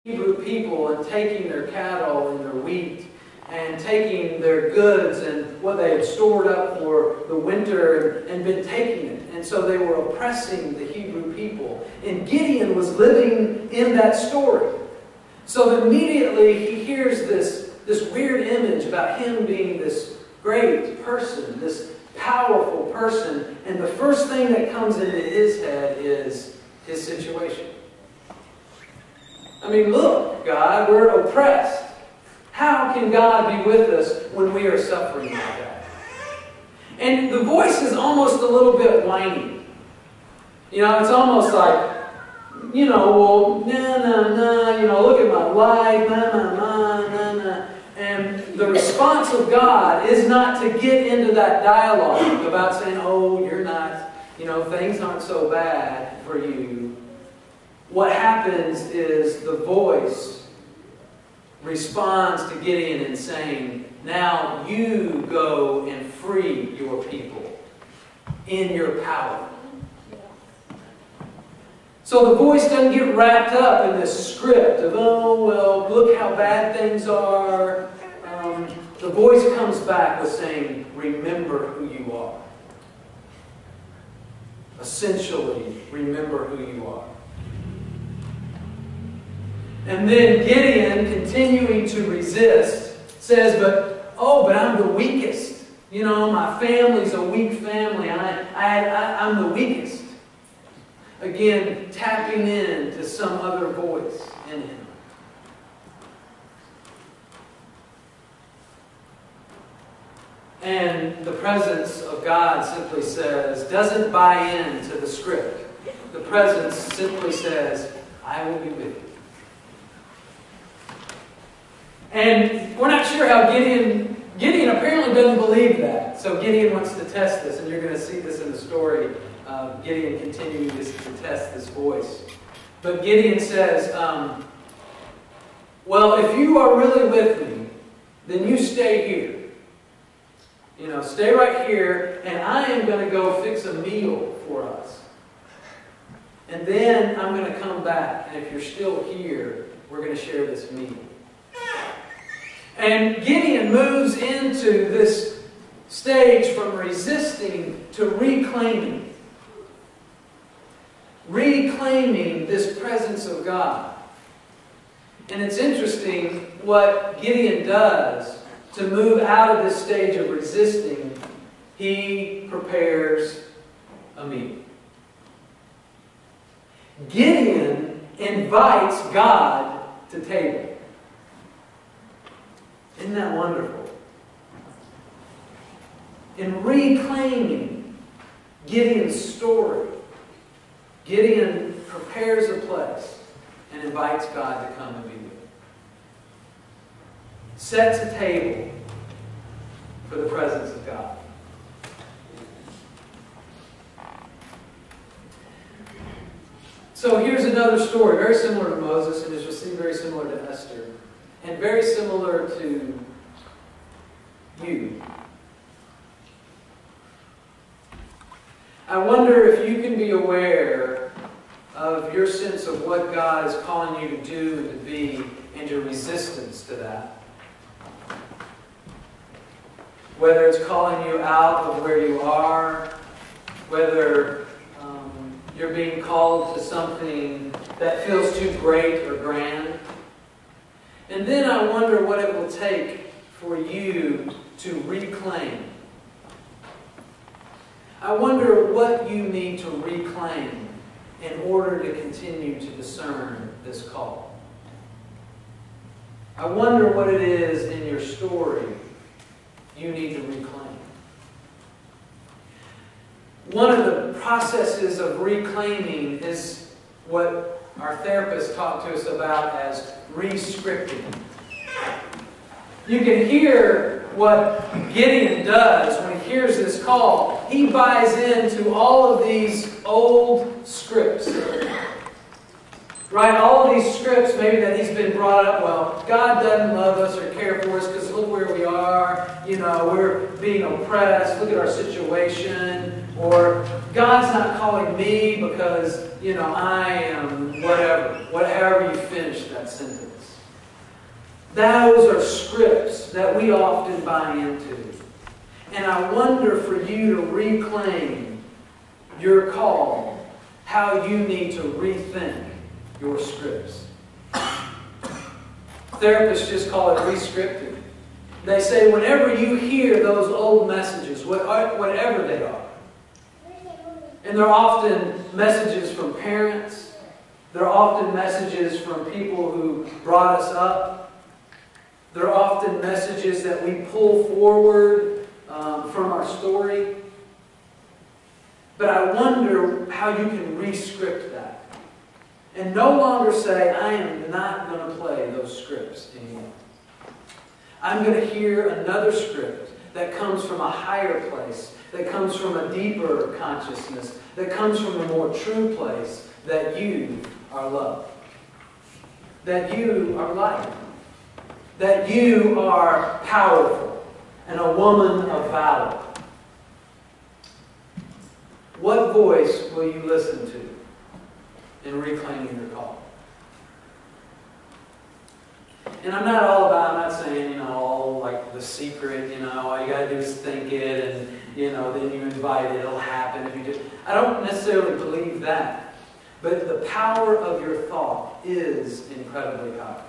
Hebrew people and taking their cattle and their wheat and taking their goods and what they had stored up for the winter and been taking it. And so they were oppressing the Hebrew people. And Gideon was living in that story. So immediately he hears this weird image about him being this great person, this powerful person. And the first thing that comes into his head is his situation. I mean, look, God, we're oppressed. How can God be with us when we are suffering like that? And the voice is almost a little bit whiny. You know, it's almost like, you know, well, you know, look at my life, nah. And the response of God is not to get into that dialogue about saying, oh, you're not, you know, things aren't so bad for you. What happens is the voice responds to Gideon and saying, now you go and free your people in your power. So the voice doesn't get wrapped up in this script of, oh, well, look how bad things are. The voice comes back with saying, remember who you are. Essentially, remember who you are. And then Gideon, continuing to resist, says, but I'm the weakest. You know, my family's a weak family. I'm the weakest. Again, tapping into some other voice in him. And the presence of God simply says, doesn't buy into the script. The presence simply says, I will be with you. And we're not sure how Gideon apparently doesn't believe that. So Gideon wants to test this, and you're going to see this in the story. Gideon continuing to test this voice. But Gideon says, well, if you are really with me, then you stay here. You know, stay right here, and I am going to go fix a meal for us. And then I'm going to come back, and if you're still here, we're going to share this meal. And Gideon moves into this stage from resisting to reclaiming. Reclaiming this presence of God. And it's interesting what Gideon does to move out of this stage of resisting. He prepares a meal. Gideon invites God to table. Isn't that wonderful? In reclaiming Gideon's story, Gideon prepares a place and invites God to come and be with him. Sets a table for the presence of God. So here's another story, very similar to Moses, and as you'll see, very similar to Esther, and very similar to you. I wonder if you can be aware of your sense of what God is calling you to do and to be, and your resistance to that. Whether it's calling you out of where you are, whether you're being called to something that feels too great or grand. And then I wonder what it will take for you to reclaim. I wonder what you need to reclaim in order to continue to discern this call. I wonder what it is in your story you need to reclaim. One of the processes of reclaiming is what our therapist talked to us about as re-scripting. You can hear what Gideon does when he hears this call. He buys into all of these old scripts. Right? All of these scripts maybe that he's been brought up, well, God doesn't love us or care for us because look where we are. You know, we're being oppressed. Look at our situation. Or God's not calling me because, I am whatever. Whatever you finish that sentence. Those are scripts that we often buy into. And I wonder for you to reclaim your call, how you need to rethink your scripts. Therapists just call it re-scripting. They say whenever you hear those old messages, whatever they are, and they're often messages from parents, they're often messages from people who brought us up, they're often messages that we pull forward from our story. But I wonder how you can re-script that. And no longer say, I am not going to play those scripts anymore. I'm going to hear another script that comes from a higher place, that comes from a deeper consciousness, that comes from a more true place, that you are love, that you are light, that you are powerful and a woman of valor. What voice will you listen to in reclaiming your call? And I'm not not saying, all like the secret, all you got to do is think it and, then you invite it, it'll happen. If you just, I don't necessarily believe that. But the power of your thought is incredibly powerful.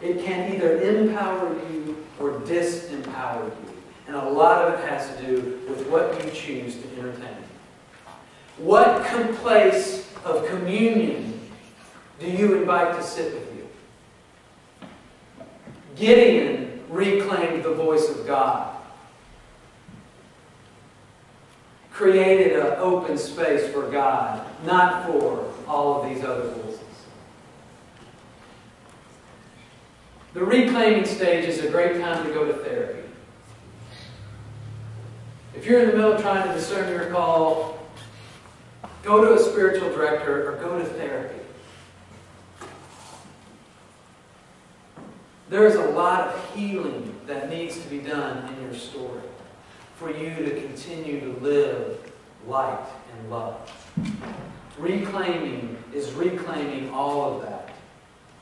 It can either empower you or disempower you. And a lot of it has to do with what you choose to entertain. What place of communion do you invite to sit with you? Gideon reclaimed the voice of God. Created an open space for God, not for all of these other voices. The reclaiming stage is a great time to go to therapy. If you're in the middle of trying to discern your call, go to a spiritual director or go to therapy. There is a lot of healing that needs to be done in your story for you to continue to live light and love. Reclaiming is reclaiming all of that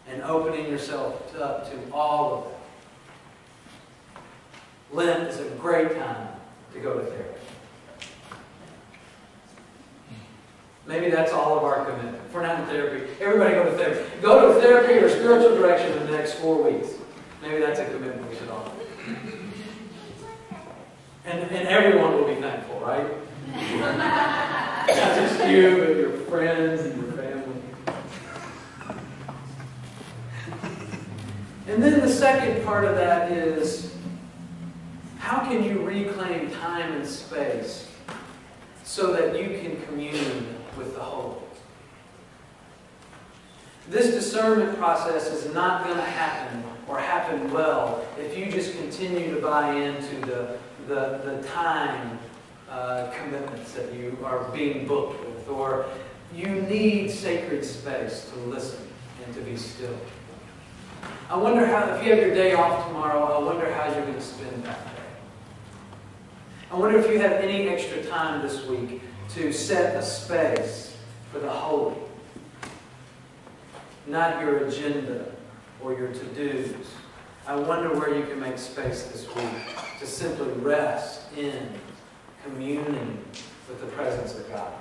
and opening yourself up to all of that. Lent is a great time to go to therapy. Maybe that's all of our commitment. If we're not in therapy, everybody go to therapy. Go to therapy or spiritual direction in the next 4 weeks. Maybe that's a commitment we should all make. And everyone will be thankful, right? Not just you, but your friends and your family. And then the second part of that is, how can you reclaim time and space so that you can commune with the Holy? This discernment process is not going to happen or happen well if you just continue to buy into the time commitments that you are being booked with, or you need sacred space to listen and to be still. I wonder how, if you have your day off tomorrow, I wonder how you're going to spend that day. I wonder if you have any extra time this week to set a space for the holy. Not your agenda or your to-dos. I wonder where you can make space this week to simply rest in communing with the presence of God.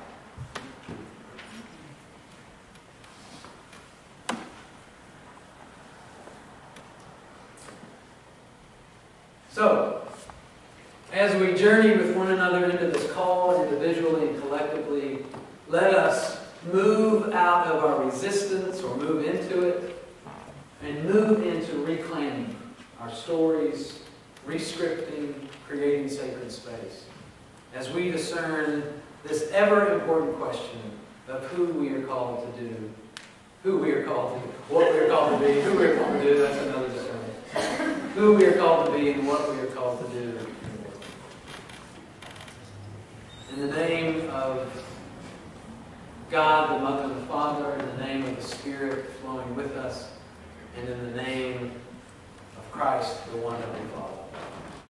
So, as we journey with one another into this call, individually and collectively, let us move out of our resistance or move into it and move into reclaiming our stories, re-scripting, creating sacred space. As we discern this ever-important question of who we are called to do, who we are called to do, what we are called to be, who we are called to do, that's another discernment. Who we are called to be and what we are called to do. In the name of God, the Mother and the Father, in the name of the Spirit flowing with us, and in the name of Christ, the one Heavenly Father.